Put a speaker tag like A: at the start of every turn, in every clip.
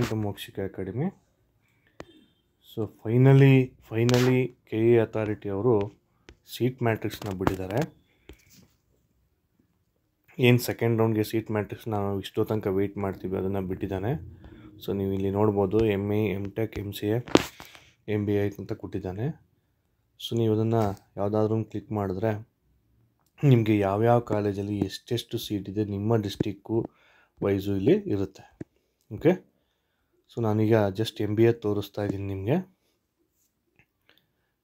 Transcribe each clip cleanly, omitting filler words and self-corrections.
A: Welcome to Mokshika academy. So finally K A authority ಅವರು seat ಮ್ಯಾಟ್ರಿಕ್ಸ್ನ ಬಿಟ್ಟಿದ್ದಾರೆ. ಏನು ಸೆಕೆಂಡ್ ರೌಂಡ್ಗೆ ಸೀಟ್ ಮ್ಯಾಟ್ರಿಕ್ಸ್ ನಾವು ಇಷ್ಟೋ ತನಕ ವೆಯ್ಟ್ ಮಾಡ್ತೀವಿ, ಅದನ್ನು ಬಿಟ್ಟಿದ್ದಾನೆ. ಸೊ ನೀವು ಇಲ್ಲಿ ನೋಡ್ಬೋದು MA, MTech, MCA, MBA ಅಂತ ಕೊಟ್ಟಿದ್ದಾನೆ. ಸೊ ನೀವು ಅದನ್ನು ಯಾವುದಾದ್ರೂ ಕ್ಲಿಕ್ ಮಾಡಿದ್ರೆ ನಿಮಗೆ ಯಾವ್ಯಾವ ಕಾಲೇಜಲ್ಲಿ ಎಷ್ಟೆಷ್ಟು ಸೀಟ್ ಇದೆ ನಿಮ್ಮ ಡಿಸ್ಟಿಕ್ಕು ವೈಸು ಇಲ್ಲಿ ಇರುತ್ತೆ. ಓಕೆ, ಸೊ ನಾನೀಗ ಜಸ್ಟ್ MBA ತೋರಿಸ್ತಾ ಇದ್ದೀನಿ ನಿಮಗೆ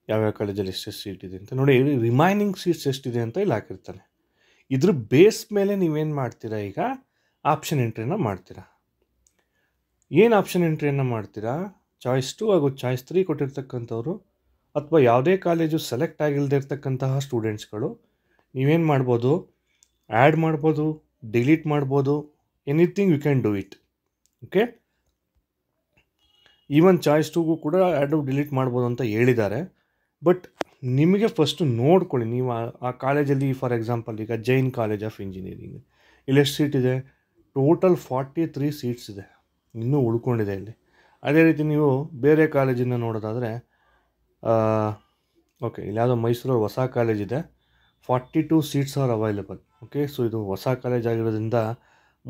A: ಯಾವ್ಯಾವ ಕಾಲೇಜಲ್ಲಿ ಎಷ್ಟೆಷ್ಟು ಸೀಟ್ ಇದೆ ಅಂತ. ನೋಡಿ, ರಿಮೈನಿಂಗ್ ಸೀಟ್ಸ್ ಎಷ್ಟಿದೆ ಅಂತ ಇಲ್ಲಿ ಹಾಕಿರ್ತಾನೆ. ಇದ್ರ ಬೇಸ್ ಮೇಲೆ ನೀವೇನು ಮಾಡ್ತೀರಾ, ಈಗ ಆಪ್ಷನ್ ಎಂಟ್ರಿನ ಮಾಡ್ತೀರಾ. ಏನು ಆಪ್ಷನ್ ಎಂಟ್ರಿಯನ್ನು ಮಾಡ್ತೀರಾ, ಚಾಯ್ಸ್ 2 ಹಾಗೂ ಚಾಯ್ಸ್ 3 ಕೊಟ್ಟಿರ್ತಕ್ಕಂಥವ್ರು ಅಥವಾ ಯಾವುದೇ ಕಾಲೇಜು ಸೆಲೆಕ್ಟ್ ಆಗಿಲ್ಲದೆ ಇರ್ತಕ್ಕಂತಹ ಸ್ಟೂಡೆಂಟ್ಸ್ಗಳು ನೀವೇನು ಮಾಡ್ಬೋದು, ಆ್ಯಡ್ ಮಾಡ್ಬೋದು, ಡಿಲೀಟ್ ಮಾಡ್ಬೋದು, anything you can do it. Okay, even choice 2ಗೂ ಕೂಡ ಆ್ಯಡು ಡಿಲೀಟ್ ಮಾಡ್ಬೋದು ಅಂತ ಹೇಳಿದ್ದಾರೆ. ಬಟ್ ನಿಮಗೆ ಫಸ್ಟು ನೋಡ್ಕೊಳ್ಳಿ, ನೀವು ಆ ಕಾಲೇಜಲ್ಲಿ ಫಾರ್ ಎಕ್ಸಾಂಪಲ್ ಈಗ ಜೈನ್ ಕಾಲೇಜ್ ಆಫ್ ಇಂಜಿನಿಯರಿಂಗ್, ಇಲ್ಲಿ ಎಷ್ಟು ಸೀಟ್ ಇದೆ, ಟೋಟಲ್ 43 ಸೀಟ್ಸ್ ಇದೆ, ಇನ್ನೂ ಉಳ್ಕೊಂಡಿದೆ ಇಲ್ಲಿ. ಅದೇ ರೀತಿ ನೀವು ಬೇರೆ ಕಾಲೇಜಿನ ನೋಡೋದಾದರೆ, ಓಕೆ, ಇಲ್ಲಿ ಯಾವುದೋ ಮೈಸೂರಲ್ಲಿ ಹೊಸ ಕಾಲೇಜ್ ಇದೆ, 42 seats are available. Okay, so ಇದು ಹೊಸ ಕಾಲೇಜ್ ಆಗಿರೋದ್ರಿಂದ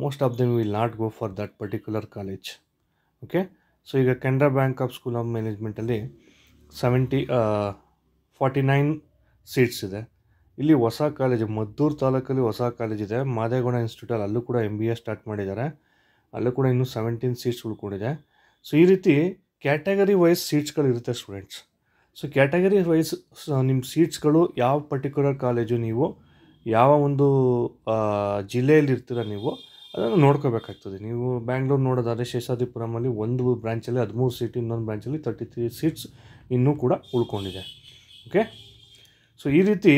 A: most of them will not go for that particular college. Okay, so ಈಗ Canara bank of school of ಮ್ಯಾನೇಜ್ಮೆಂಟಲ್ಲಿ 49 ಸೀಟ್ಸ್ ಇದೆ. ಇಲ್ಲಿ ಹೊಸ ಕಾಲೇಜ್ ಮದ್ದೂರು ತಾಲೂಕಲ್ಲಿ ಹೊಸ ಕಾಲೇಜ್ ಇದೆ, ಮಾದೇಗೌಡ ಇನ್ಸ್ಟಿಟ್ಯೂಟಲ್ಲಿ, ಅಲ್ಲೂ ಕೂಡ MBA ಸ್ಟಾರ್ಟ್ ಮಾಡಿದ್ದಾರೆ, ಅಲ್ಲೂ ಕೂಡ ಇನ್ನೂ 17 ಸೀಟ್ಸ್ ಉಳ್ಕೊಂಡಿದೆ. ಸೊ ಈ ರೀತಿ ಕ್ಯಾಟಗರಿ ವೈಸ್ ಸೀಟ್ಸ್ಗಳು ಇರುತ್ತೆ ಸ್ಟೂಡೆಂಟ್ಸ್. ಸೊ ಕ್ಯಾಟಗರಿ ವೈಸ್ ನಿಮ್ಮ ಸೀಟ್ಸ್ಗಳು ಯಾವ ಪರ್ಟಿಕ್ಯುಲರ್ ಕಾಲೇಜು, ನೀವು ಯಾವ ಒಂದು ಜಿಲ್ಲೆಯಲ್ಲಿ ಇರ್ತೀರ ನೀವು ಅದನ್ನು ನೋಡ್ಕೋಬೇಕಾಗ್ತದೆ. ನೀವು ಬ್ಯಾಂಗ್ಳೂರು ನೋಡೋದಾದರೆ ಶೇಷಾದ್ರಿಪುರಮಲ್ಲಿ ಒಂದು ಬ್ರಾಂಚಲ್ಲಿ 13 ಸೀಟ್, ಇನ್ನೊಂದು ಬ್ರಾಂಚಲ್ಲಿ 33 ಸೀಟ್ಸ್ ಇನ್ನೂ ಕೂಡ ಉಳ್ಕೊಂಡಿದೆ. ಓಕೆ, ಸೊ ಈ ರೀತಿ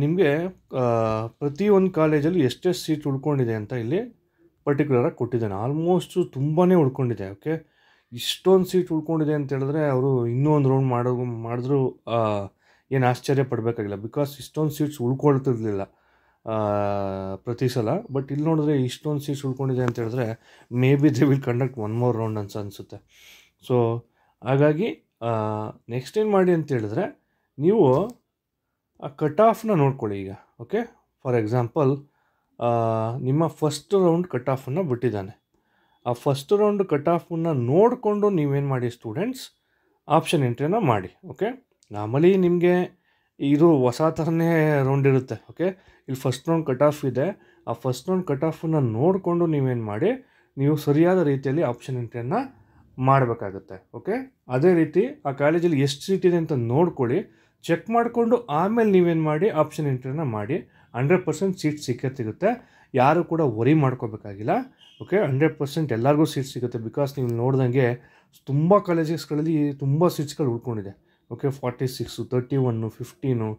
A: ನಿಮಗೆ ಪ್ರತಿಯೊಂದು ಕಾಲೇಜಲ್ಲಿ ಎಷ್ಟೆಷ್ಟು ಸೀಟ್ ಉಳ್ಕೊಂಡಿದೆ ಅಂತ ಇಲ್ಲಿ ಪರ್ಟಿಕ್ಯುಲರಾಗಿ ಕೊಟ್ಟಿದ್ದಾನೆ. ಆಲ್ಮೋಸ್ಟು ತುಂಬಾ ಉಳ್ಕೊಂಡಿದೆ. ಓಕೆ, ಇಷ್ಟೊಂದು ಸೀಟ್ ಉಳ್ಕೊಂಡಿದೆ ಅಂತ ಹೇಳಿದ್ರೆ ಅವರು ಇನ್ನೂ ಒಂದು ರೌಂಡ್ ಮಾಡಿದ್ರೂ ಏನು ಆಶ್ಚರ್ಯ ಪಡಬೇಕಾಗಿಲ್ಲ. ಬಿಕಾಸ್ ಇಷ್ಟೊಂದು ಸೀಟ್ಸ್ ಉಳ್ಕೊಳ್ತಿರ್ಲಿಲ್ಲ ಪ್ರತಿ ಸಲ. ಬಟ್ ಇಲ್ಲಿ ನೋಡಿದ್ರೆ ಇಷ್ಟೊಂದು ಸೀಟ್ಸ್ ಉಳ್ಕೊಂಡಿದೆ ಅಂತ ಹೇಳಿದ್ರೆ may be they will conduct one more round ಅನಿಸುತ್ತೆ. ಸೊ ಹಾಗಾಗಿ ನೆಕ್ಸ್ಟ್ ಏನು ಮಾಡಿ ಅಂತ ಹೇಳಿದ್ರೆ, ನೀವು ಆ ಕಟ್ ಆಫ್ನ ನೋಡ್ಕೊಳ್ಳಿ ಈಗ. ಓಕೆ, ಫಾರ್ ಎಕ್ಸಾಂಪಲ್ ನಿಮ್ಮ ಫಸ್ಟ್ ರೌಂಡ್ ಕಟ್ ಆಫನ್ನು ಬಿಟ್ಟಿದ್ದಾನೆ. ಆ ಫಸ್ಟ್ ರೌಂಡ್ ಕಟ್ ಆಫನ್ನು ನೋಡಿಕೊಂಡು ನೀವೇನು ಮಾಡಿ ಸ್ಟೂಡೆಂಟ್ಸ್, ಆಪ್ಷನ್ ಎಂಟ್ರಿನ ಮಾಡಿ. ಓಕೆ, ನಾರ್ಮಲಿ ನಿಮಗೆ ಇದು ಹೊಸ ಥರನೇ ರೌಂಡ್ ಇರುತ್ತೆ. ಓಕೆ, ಇಲ್ಲಿ ಫಸ್ಟ್ ರೌಂಡ್ ಕಟ್ ಆಫ್ ಇದೆ, ಆ ಫಸ್ಟ್ ರೌಂಡ್ ಕಟ್ ಆಫನ್ನು ನೋಡಿಕೊಂಡು ನೀವೇನು ಮಾಡಿ, ನೀವು ಸರಿಯಾದ ರೀತಿಯಲ್ಲಿ ಆಪ್ಷನ್ ಎಂಟ್ರಿಯನ್ನು ಮಾಡಬೇಕಾಗುತ್ತೆ. ಓಕೆ, ಅದೇ ರೀತಿ ಆ ಕಾಲೇಜಲ್ಲಿ ಎಷ್ಟು ಸೀಟ್ ಇದೆ ಅಂತ ನೋಡ್ಕೊಳ್ಳಿ, ಚೆಕ್ ಮಾಡಿಕೊಂಡು ಆಮೇಲೆ ನೀವೇನು ಮಾಡಿ ಆಪ್ಷನ್ ಎಂಟ್ರಿನ ಮಾಡಿ. 100% ಸೀಟ್ ಸಿಗುತ್ತೆ, ಯಾರು ಕೂಡ ವರಿ ಮಾಡ್ಕೋಬೇಕಾಗಿಲ್ಲ. ಓಕೆ, 100% ಎಲ್ಲರಿಗೂ ಸೀಟ್ ಸಿಗುತ್ತೆ. ಬಿಕಾಸ್ ನೀವು ನೋಡ್ದಂಗೆ ತುಂಬ ಕಾಲೇಜಸ್ಗಳಲ್ಲಿ ತುಂಬ ಸೀಟ್ಸ್ಗಳು ಉಳ್ಕೊಂಡಿದೆ. ಓಕೆ, 46, 31, 15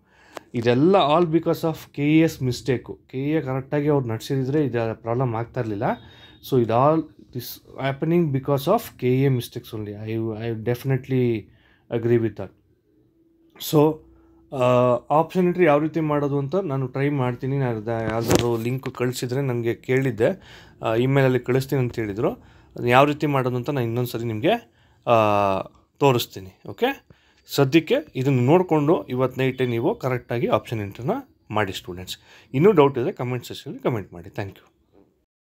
A: ಇದೆಲ್ಲ all because of KES mistake. KE ಕರೆಕ್ಟಾಗಿ ಅವ್ರು ನಡೆಸಿದ್ರೆ ಇದು ಪ್ರಾಬ್ಲಮ್ ಆಗ್ತಾ ಇರಲಿಲ್ಲ. ಸೊ ಇದು all this happening because of KE mistakes only. I definitely agree with that. So option entry ಯಾವ ರೀತಿ ಮಾಡೋದು ಅಂತ ನಾನು ಟ್ರೈ ಮಾಡ್ತೀನಿ. ನಾನು ಯಾವ್ದಾದ್ರು ಲಿಂಕ್ ಕಳಿಸಿದರೆ ನನಗೆ ಕೇಳಿದ್ದೆ, ಇಮೇಲಲ್ಲಿ ಕಳಿಸ್ತೀನಿ ಅಂತ ಹೇಳಿದರು. ಅದನ್ನು ಯಾವ ರೀತಿ ಮಾಡೋದು ಅಂತ ನಾನು ಇನ್ನೊಂದು ಸರಿ ನಿಮಗೆ ತೋರಿಸ್ತೀನಿ. ಓಕೆ, ಸದ್ಯಕ್ಕೆ ಇದನ್ನು ನೋಡಿಕೊಂಡು ಇವತ್ತು ನೈಟೇ ನೀವು ಕರೆಕ್ಟಾಗಿ ಆಪ್ಷನ್ ಎಂಟ್ರಿನ ಮಾಡಿ ಸ್ಟೂಡೆಂಟ್ಸ್. ಇನ್ನೂ ಡೌಟ್ ಇದೆ ಕಮೆಂಟ್ ಸೆಕ್ಷನಲ್ಲಿ ಕಮೆಂಟ್ ಮಾಡಿ. Thank you.